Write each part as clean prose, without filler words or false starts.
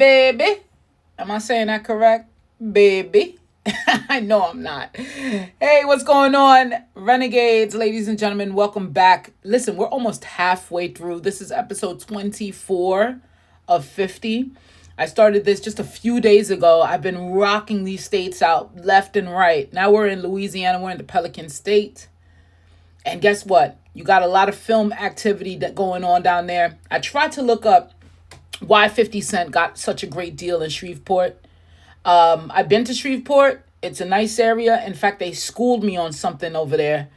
baby. Am I saying that correct? Baby. I know I'm not. Hey, what's going on? Renegades, ladies and gentlemen, welcome back. Listen, we're almost halfway through. This is episode 24 of 50. I started this just a few days ago. I've been rocking these states out left and right. Now we're in Louisiana. We're in the Pelican State. And guess what? You got a lot of film activity that going on down there. I tried to look up why 50 Cent got such a great deal in Shreveport. I've been to Shreveport. It's a nice area. In fact, they schooled me on something over there.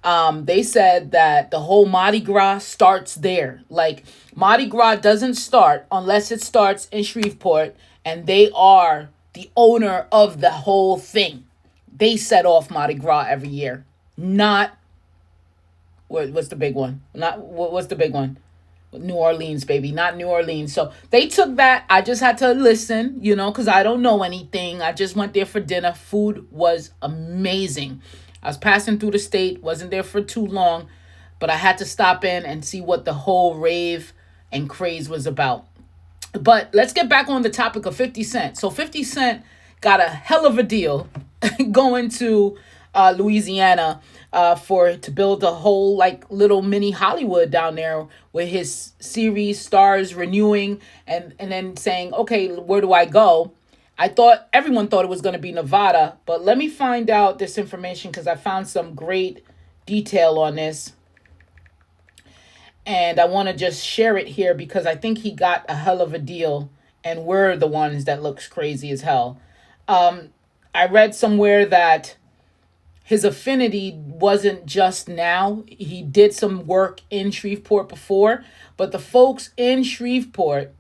They said that the whole Mardi Gras starts there. Like, Mardi Gras doesn't start unless it starts in Shreveport, and they are the owner of the whole thing. They set off Mardi Gras every year. Not, what's the big one? What's the big one? New Orleans, baby, not New Orleans. So they took that. I just had to listen, because I don't know anything. I just went there for dinner. Food was amazing. I was passing through the state, wasn't there for too long, but I had to stop in and see what the whole rave and craze was about. But let's get back on the topic of 50 Cent. So 50 Cent got a hell of a deal going to Louisiana to build a whole little mini Hollywood down there with his series stars renewing and then saying, okay, where do I go? Everyone thought it was going to be Nevada, but let me find out this information because I found some great detail on this. And I want to just share it here because I think he got a hell of a deal and we're the ones that looks crazy as hell. I read somewhere that his affinity wasn't just now. He did some work in Shreveport before, but the folks in Shreveport,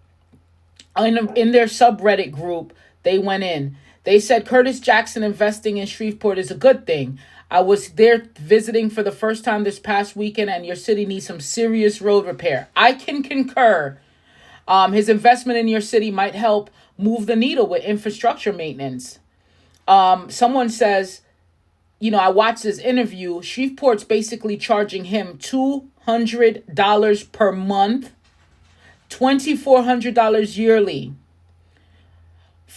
in their subreddit group, they went in. They said, Curtis Jackson investing in Shreveport is a good thing. I was there visiting for the first time this past weekend, and your city needs some serious road repair. I can concur. His investment in your city might help move the needle with infrastructure maintenance. Someone says, I watched this interview. Shreveport's basically charging him $200 per month, $2,400 yearly.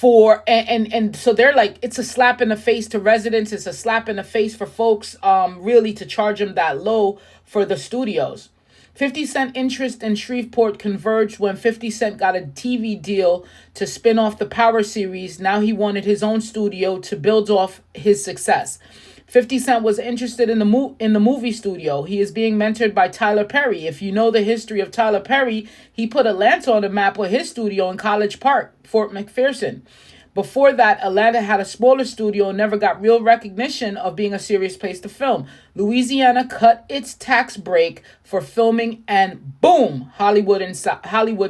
And so they're like, it's a slap in the face to residents. It's a slap in the face for folks, really to charge them that low for the studios. 50 Cent interest in Shreveport converged when 50 Cent got a TV deal to spin off the Power series. Now he wanted his own studio to build off his success. 50 Cent was interested in the movie studio. He is being mentored by Tyler Perry. If you know the history of Tyler Perry, he put Atlanta on the map with his studio in College Park, Fort McPherson. Before that, Atlanta had a smaller studio and never got real recognition of being a serious place to film. Louisiana cut its tax break for filming and boom, Hollywood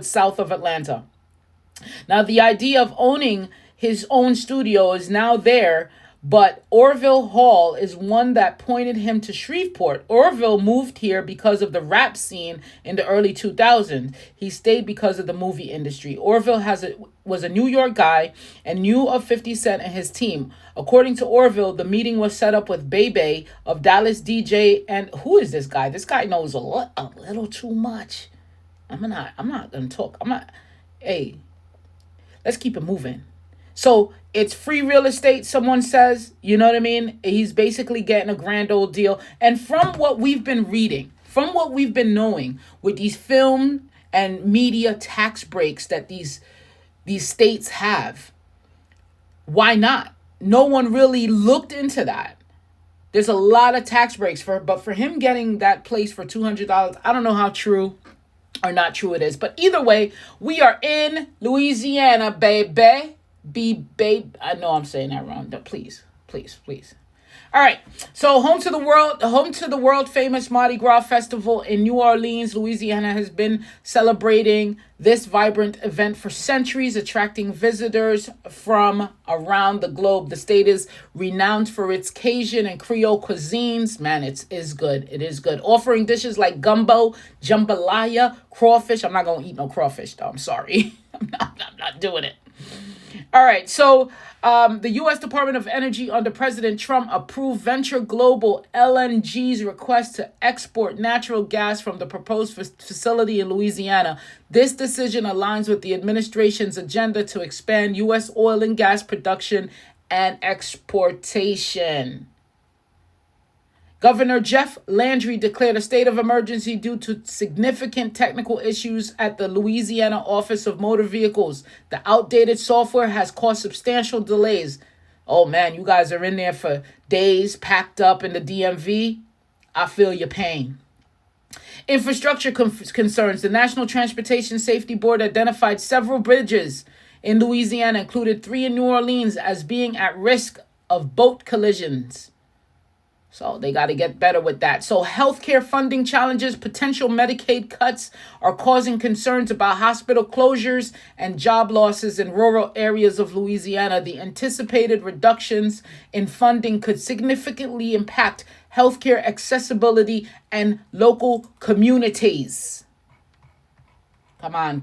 south of Atlanta. Now, the idea of owning his own studio is now there, but Orville Hall is one that pointed him to Shreveport. Orville moved here because of the rap scene in the early 2000s. He stayed because of the movie industry. Orville was a New York guy and knew of 50 Cent and his team. According to Orville, the meeting was set up with Bebe of Dallas DJ. And who is this guy? This guy knows a little too much. I'm not going to talk. Hey, let's keep it moving. So it's free real estate, someone says, you know what I mean? He's basically getting a grand old deal. And from what we've been reading, from what we've been knowing with these film and media tax breaks that these states have, why not? No one really looked into that. There's a lot of tax breaks but for him getting that place for $200, I don't know how true or not true it is. But either way, we are in Louisiana, baby. I know I'm saying that wrong. Please. All right. So home to the world famous Mardi Gras festival in New Orleans, Louisiana has been celebrating this vibrant event for centuries, attracting visitors from around the globe. The state is renowned for its Cajun and Creole cuisines. Man, it is good. It is good. Offering dishes like gumbo, jambalaya, crawfish. I'm not going to eat no crawfish though. I'm sorry. I'm not doing it. All right, so the U.S. Department of Energy under President Trump approved Venture Global LNG's request to export natural gas from the proposed facility in Louisiana. This decision aligns with the administration's agenda to expand U.S. oil and gas production and exportation. Governor Jeff Landry declared a state of emergency due to significant technical issues at the Louisiana Office of Motor Vehicles. The outdated software has caused substantial delays. Oh man, you guys are in there for days, packed up in the DMV. I feel your pain. Infrastructure concerns. The National Transportation Safety Board identified several bridges in Louisiana, included 3 in New Orleans, as being at risk of boat collisions. So they got to get better with that. So healthcare funding challenges, potential Medicaid cuts are causing concerns about hospital closures and job losses in rural areas of Louisiana. The anticipated reductions in funding could significantly impact healthcare accessibility and local communities. Come on.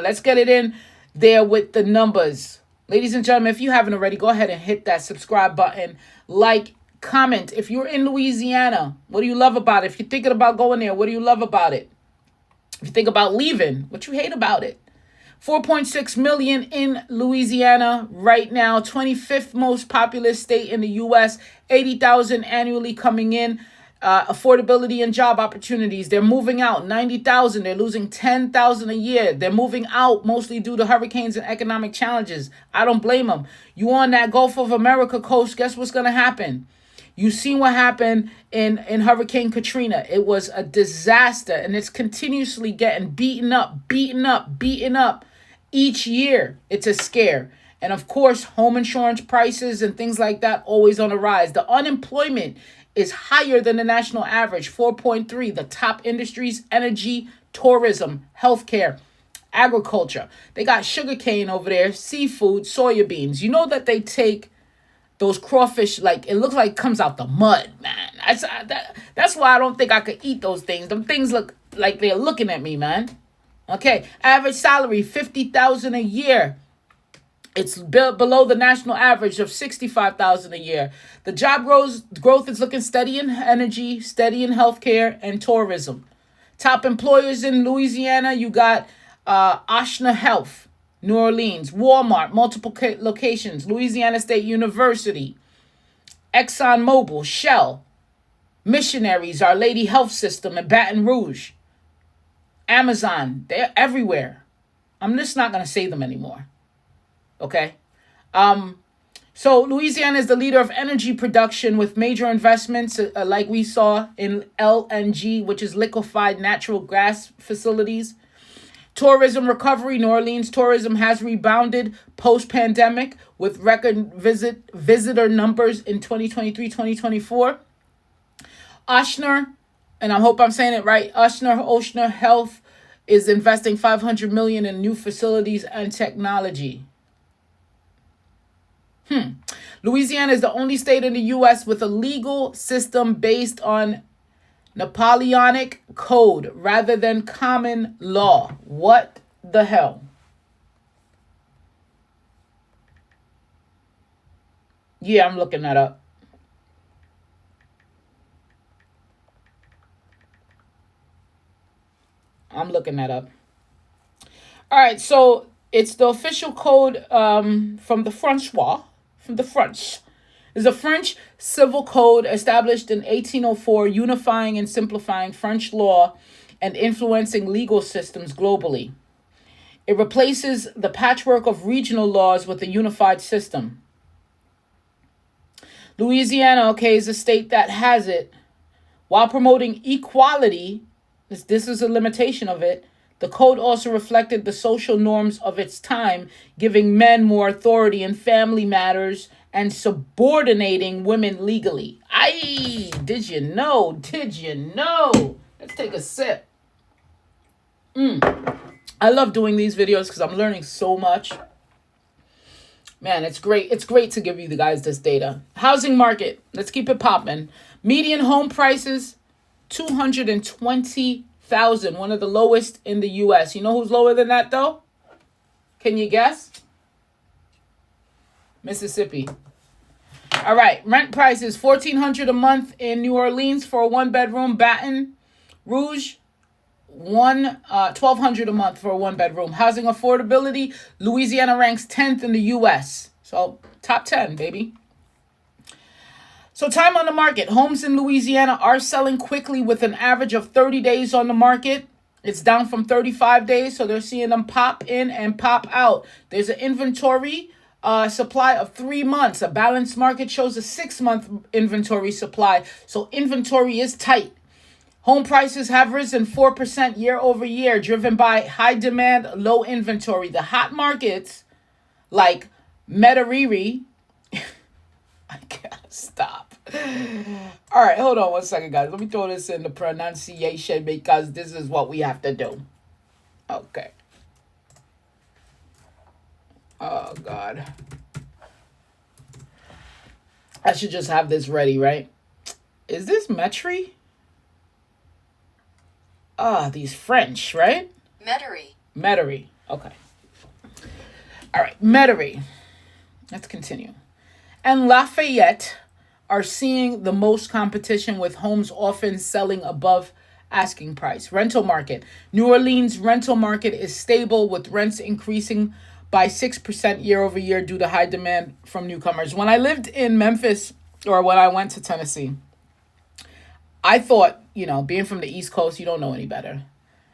Let's get it in there with the numbers. Ladies and gentlemen, if you haven't already, go ahead and hit that subscribe button, like, comment. If you're in Louisiana, what do you love about it? If you're thinking about going there, what do you love about it? If you think about leaving, what you hate about it? 4.6 million in Louisiana right now, 25th most populous state in the U.S., 80,000 annually coming in. Affordability and job opportunities. They're moving out 90,000. They're losing 10,000 a year. They're moving out mostly due to hurricanes and economic challenges. I don't blame them. You on that Gulf of America coast, guess what's going to happen? You seen what happened in Hurricane Katrina. It was a disaster, and it's continuously getting beaten up each year. It's a scare. And of course, home insurance prices and things like that always on the rise. The unemployment is higher than the national average, 4.3. The top industries: energy, tourism, healthcare, agriculture. They got sugarcane over there, seafood, soya beans. You know that they take those crawfish, like it looks like it comes out the mud, man. That's why I don't think I could eat those things. Them things look like they're looking at me, man. Okay, average salary, $50,000 a year. It's below the national average of $65,000 a year. The job growth is looking steady in energy, steady in healthcare, and tourism. Top employers in Louisiana, you got Ochsner Health, New Orleans, Walmart, multiple locations, Louisiana State University, ExxonMobil, Shell, Missionaries, Our Lady Health System in Baton Rouge, Amazon. They're everywhere. I'm just not going to say them anymore. Okay? So Louisiana is the leader of energy production with major investments like we saw in LNG, which is liquefied natural gas facilities. Tourism recovery. New Orleans tourism has rebounded post-pandemic with record visitor numbers in 2023-2024. Ochsner, and I hope I'm saying it right, Ochsner Health is investing $500 million in new facilities and technology. Louisiana is the only state in the U.S. with a legal system based on Napoleonic Code rather than common law. What the hell? Yeah, I'm looking that up. All right, so it's the official code from the Francois. The French. Is a French civil code established in 1804, unifying and simplifying French law and influencing legal systems globally. It replaces the patchwork of regional laws with a unified system. Louisiana, is a state that has it. While promoting equality, this is a limitation of it, the code also reflected the social norms of its time, giving men more authority in family matters and subordinating women legally. Did you know? Let's take a sip. I love doing these videos because I'm learning so much. Man, it's great. It's great to give you guys this data. Housing market. Let's keep it popping. Median home prices, $220,000, one of the lowest in the U.S. You know who's lower than that, though? Can you guess? Mississippi. All right. Rent price is $1,400 a month in New Orleans for a 1-bedroom. Baton Rouge, 1,200 a month for a 1-bedroom. Housing affordability, Louisiana ranks 10th in the U.S. So top 10, baby. So time on the market. Homes in Louisiana are selling quickly with an average of 30 days on the market. It's down from 35 days, so they're seeing them pop in and pop out. There's an inventory supply of 3 months. A balanced market shows a 6-month inventory supply, so inventory is tight. Home prices have risen 4% year over year, driven by high demand, low inventory. The hot markets like Metairie, I gotta stop. All right, hold on one second, guys. Let me throw this in the pronunciation because this is what we have to do. Okay. Oh, God. I should just have this ready, right? Is this Metairie? These French, right? Metairie. Okay. All right, Metairie. Let's continue. And Lafayette are seeing the most competition, with homes often selling above asking price. Rental market. New Orleans rental market is stable, with rents increasing by 6% year over year due to high demand from newcomers. When I lived in Memphis, or when I went to Tennessee, I thought, being from the East Coast, you don't know any better.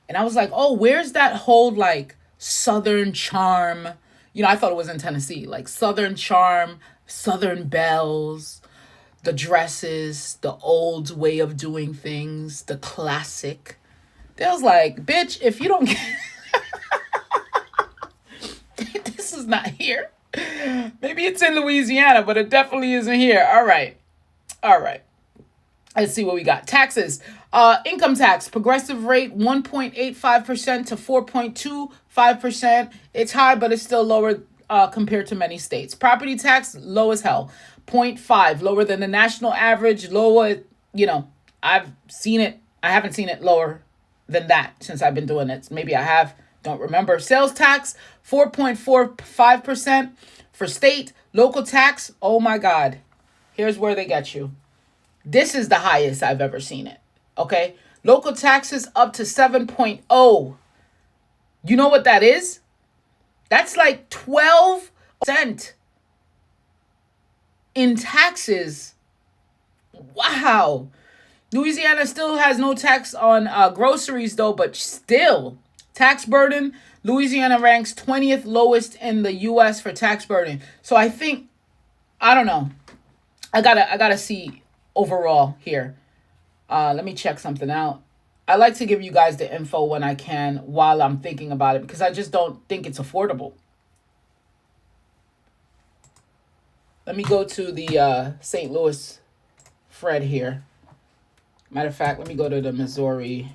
And I was like, oh, where's that whole like Southern charm? I thought it was in Tennessee, like Southern charm, Southern belles, the dresses, the old way of doing things, the classic. They was like, bitch, if you don't get this is not here. Maybe it's in Louisiana, but it definitely isn't here. All right. Let's see what we got. Taxes. Income tax, progressive rate 1.85% to 4.25%. It's high, but it's still lower compared to many states. Property tax, low as hell. 0.5, lower than the national average. Lower, I've seen it. I haven't seen it lower than that since I've been doing it. Maybe I have. Don't remember. Sales tax, 4.45% for state. Local tax, oh my God. Here's where they get you. This is the highest I've ever seen it. Okay? Local taxes up to 7.0. You know what that is? That's like 12% in taxes. Wow. Louisiana still has no tax on groceries though, but still, tax burden, Louisiana ranks 20th lowest in the U.S. for tax burden. So I think, I don't know. I gotta see overall here. Let me check something out. I like to give you guys the info when I can while I'm thinking about it, because I just don't think it's affordable. Let me go to the St. Louis Fred here. Matter of fact, let me go to the Missouri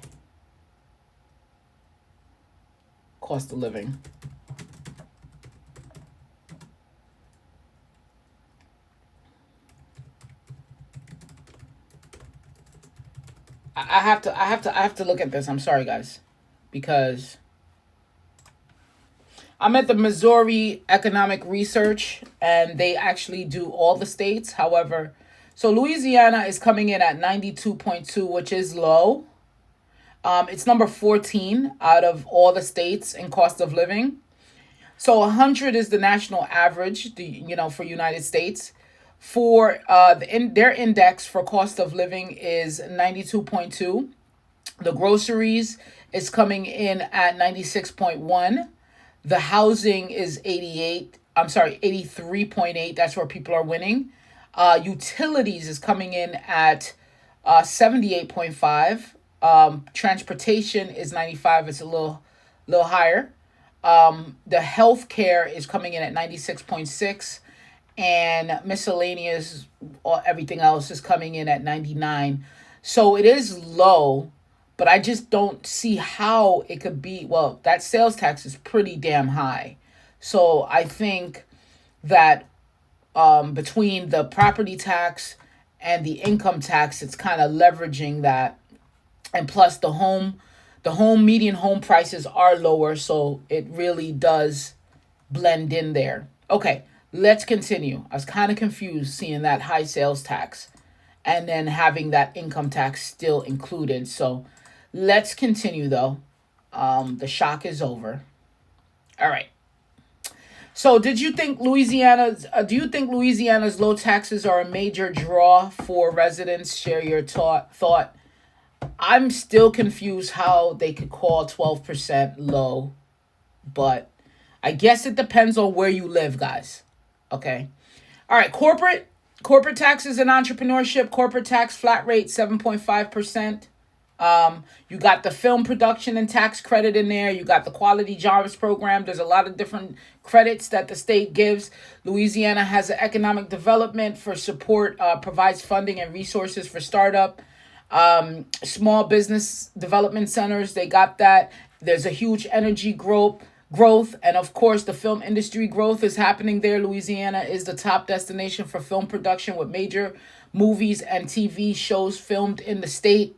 cost of living. I have to look at this. I'm sorry, guys, because I'm at the Missouri Economic Research, and they actually do all the states. However, so Louisiana is coming in at 92.2, which is low. It's number 14 out of all the states in cost of living. So 100 is the national average, for United States. For their index for cost of living is 92.2. The groceries is coming in at 96.1. The housing is 83.8. That's where people are winning. Utilities is coming in at 78.5. Transportation is 95. It's a little higher. The healthcare is coming in at 96.6. And miscellaneous, or everything else, is coming in at 99. So it is low, but I just don't see how it could be. Well, that sales tax is pretty damn high. So I think that between the property tax and the income tax, it's kind of leveraging that. And plus the median home prices are lower, so it really does blend in there. Okay. Let's continue. I was kind of confused seeing that high sales tax and then having that income tax still included. So let's continue though. The shock is over. All right. So, do you think Louisiana's low taxes are a major draw for residents? Share your thought. I'm still confused how they could call 12% low, but I guess it depends on where you live, guys. Okay. All right, corporate taxes and entrepreneurship. Corporate tax flat rate 7.5%. You got the film production and tax credit in there. You got the quality jobs program. There's a lot of different credits that the state gives. Louisiana has an economic development for support, provides funding and resources for startup. Small business development centers, they got that. There's a huge energy growth. And of course, the film industry growth is happening there. Louisiana is the top destination for film production with major movies and TV shows filmed in the state.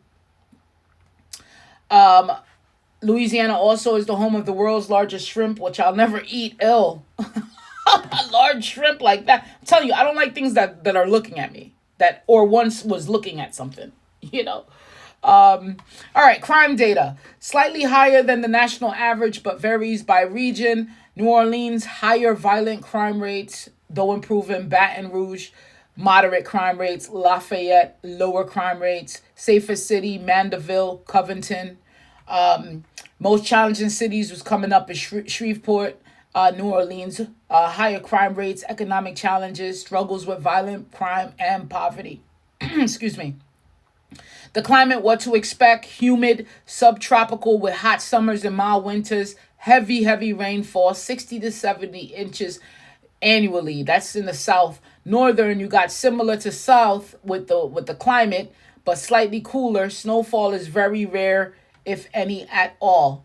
Louisiana also is the home of the world's largest shrimp, which I'll never eat. Ill. A large shrimp like that. I'm telling you, I don't like things that are looking at me. That or once was looking at something, you know. All right, crime data. Slightly higher than the national average, but varies by region. New Orleans, higher violent crime rates, though improving. Baton Rouge, moderate crime rates. Lafayette, lower crime rates. Safest city, Mandeville, Covington. Most challenging cities was coming up in Shreveport, New Orleans. Higher crime rates, economic challenges, struggles with violent crime and poverty. Excuse me. The climate, what to expect: humid, subtropical with hot summers and mild winters, heavy rainfall, 60 to 70 inches annually. That's in the south. Northern, you got similar to south with the climate, but slightly cooler. Snowfall is very rare, if any at all.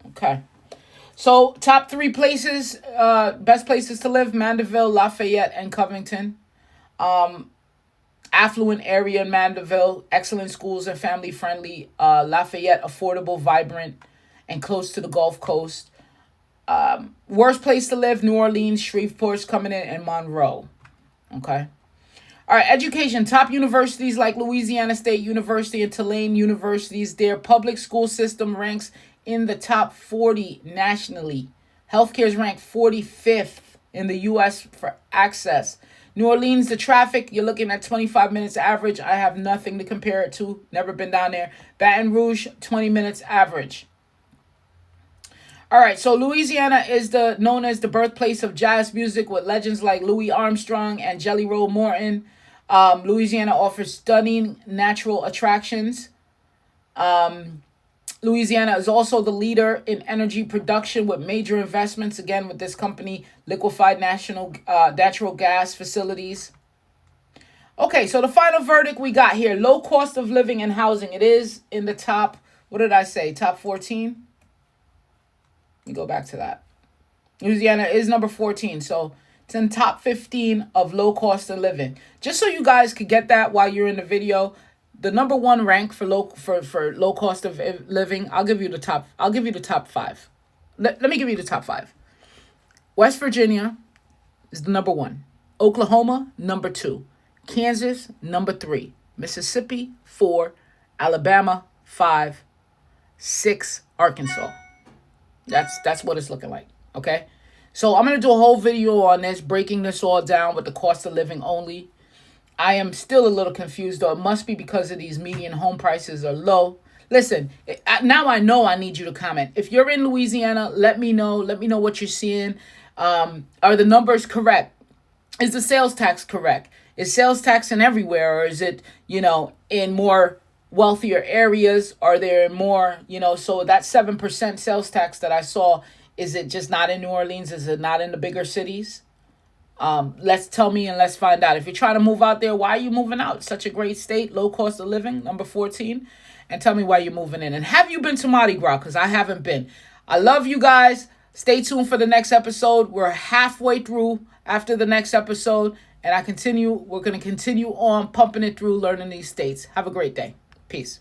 Okay. So top 3 places, best places to live: Mandeville, Lafayette, and Covington. Affluent area in Mandeville, excellent schools and family friendly. Lafayette, affordable, vibrant, and close to the Gulf Coast. Worst place to live: New Orleans, Shreveport's coming in, and Monroe. Okay. All right, education. Top universities like Louisiana State University and Tulane universities. Their public school system ranks in the top 40 nationally. Healthcare is ranked 45th in the U.S. for access. New Orleans, the traffic, you're looking at 25 minutes average. I have nothing to compare it to. Never been down there. Baton Rouge, 20 minutes average. All right, so Louisiana is known as the birthplace of jazz music with legends like Louis Armstrong and Jelly Roll Morton. Louisiana offers stunning natural attractions. Louisiana is also the leader in energy production with major investments, again, with this company, liquefied natural gas facilities. Okay, so the final verdict we got here: low cost of living and housing. It is in the top, what did I say, top 14? Let me go back to that. Louisiana is number 14, so it's in top 15 of low cost of living. Just so you guys could get that while you're in the video, the number 1 rank for low cost of living. I'll give you the top 5. Let me give you the top 5. West Virginia is the number 1. Oklahoma, number 2. Kansas, number 3. Mississippi, 4. Alabama, 5. 6. Arkansas. That's what it's looking like. Okay. So I'm going to do a whole video on this, breaking this all down with the cost of living only. I am still a little confused, though. It must be because of these median home prices are low. Listen, now I know I need you to comment. If you're in Louisiana, let me know. Let me know what you're seeing. Are the numbers correct? Is the sales tax correct? Is sales tax in everywhere, or is it, in more wealthier areas? Are there more, so that 7% sales tax that I saw, is it just not in New Orleans? Is it not in the bigger cities? Let's tell me and let's find out. If you're trying to move out there, why are you moving out? It's such a great state, low cost of living, number 14. And tell me why you're moving in. And have you been to Mardi Gras? Because I haven't been. I love you guys. Stay tuned for the next episode. We're halfway through after the next episode. And we're going to continue on pumping it through, learning these states. Have a great day. Peace.